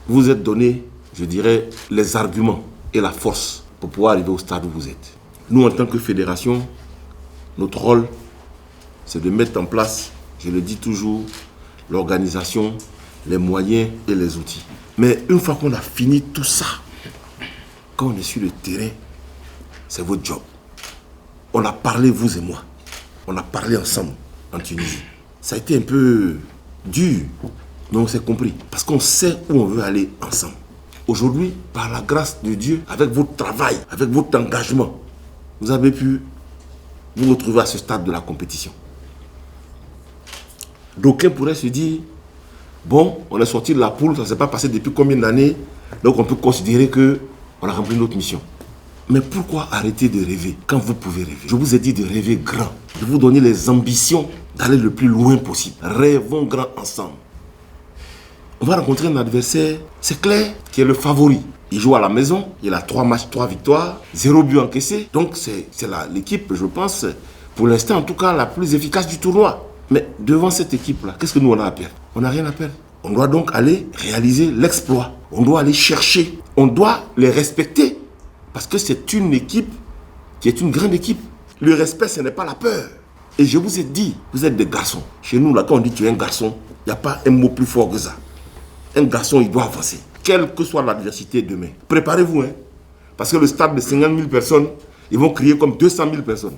Vous vous êtes donné, je dirais, les arguments et la force pour pouvoir arriver au stade où vous êtes. Nous, en tant que fédération, notre rôle, c'est de mettre en place, je le dis toujours, l'organisation, les moyens et les outils. Mais une fois qu'on a fini tout ça, quand on est sur le terrain, c'est votre job. On a parlé, vous et moi. On a parlé ensemble en Tunisie. Ça a été un peu dur, mais on s'est compris. Parce qu'on sait où on veut aller ensemble. Aujourd'hui, par la grâce de Dieu, avec votre travail, avec votre engagement, vous avez pu vous retrouver à ce stade de la compétition. D'aucuns pourraient se dire, bon, on est sorti de la poule, ça ne s'est pas passé depuis combien d'années, donc on peut considérer qu'on a rempli notre mission. Mais pourquoi arrêter de rêver quand vous pouvez rêver? Je vous ai dit de rêver grand, de vous donner les ambitions d'aller le plus loin possible. Rêvons grand ensemble. On va rencontrer un adversaire, c'est clair, qui est le favori. Il joue à la maison, il a 3 matchs, 3 victoires, 0 but encaissé. Donc c'est l'équipe, je pense, pour l'instant en tout cas, la plus efficace du tournoi. Mais devant cette équipe-là, qu'est-ce que nous on a à perdre? On n'a rien à perdre. On doit donc aller réaliser l'exploit. On doit aller chercher. On doit les respecter. Parce que c'est une équipe qui est une grande équipe. Le respect, ce n'est pas la peur. Et je vous ai dit, vous êtes des garçons. Chez nous, là, quand on dit tu es un garçon, il n'y a pas un mot plus fort que ça. Un garçon, il doit avancer. Quelle que soit l'adversité demain. Préparez-vous, hein. Parce que le stade de 50 000 personnes, ils vont crier comme 200 000 personnes.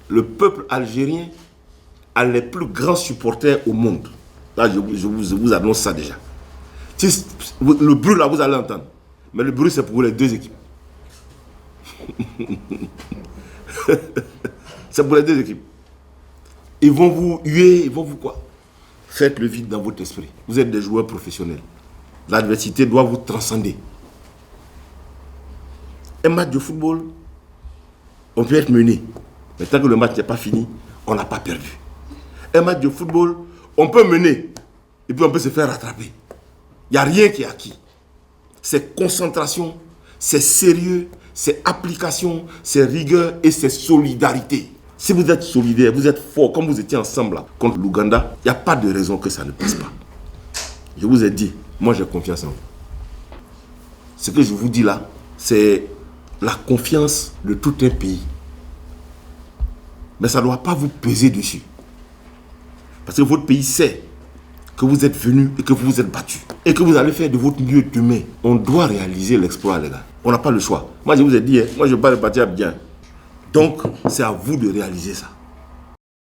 Le peuple algérien a les plus grands supporters au monde. Là, je vous annonce ça déjà. Le bruit, là, vous allez entendre. Mais le bruit, c'est pour les 2 équipes. C'est pour les 2 équipes. Ils vont vous huer, ils vont vous quoi? Faites le vide dans votre esprit. Vous êtes des joueurs professionnels. L'adversité doit vous transcender. Un match de football, on peut être mené. Mais tant que le match n'est pas fini, on n'a pas perdu. Un match de football, on peut mener. Et puis on peut se faire rattraper. Il n'y a rien qui est acquis. C'est concentration, c'est sérieux, c'est application, c'est rigueur et c'est solidarité. Si vous êtes solidaire, vous êtes fort, comme vous étiez ensemble là, contre l'Ouganda, il n'y a pas de raison que ça ne passe pas. Je vous ai dit, moi j'ai confiance en vous. Ce que je vous dis là, c'est la confiance de tout un pays. Mais ça ne doit pas vous peser dessus. Parce que votre pays sait que vous êtes venu et que vous vous êtes battu. Et que vous allez faire de votre mieux demain. On doit réaliser l'exploit, les gars. On n'a pas le choix. Moi, je vous ai dit, moi, je ne vais pas repartir bien. Donc, c'est à vous de réaliser ça.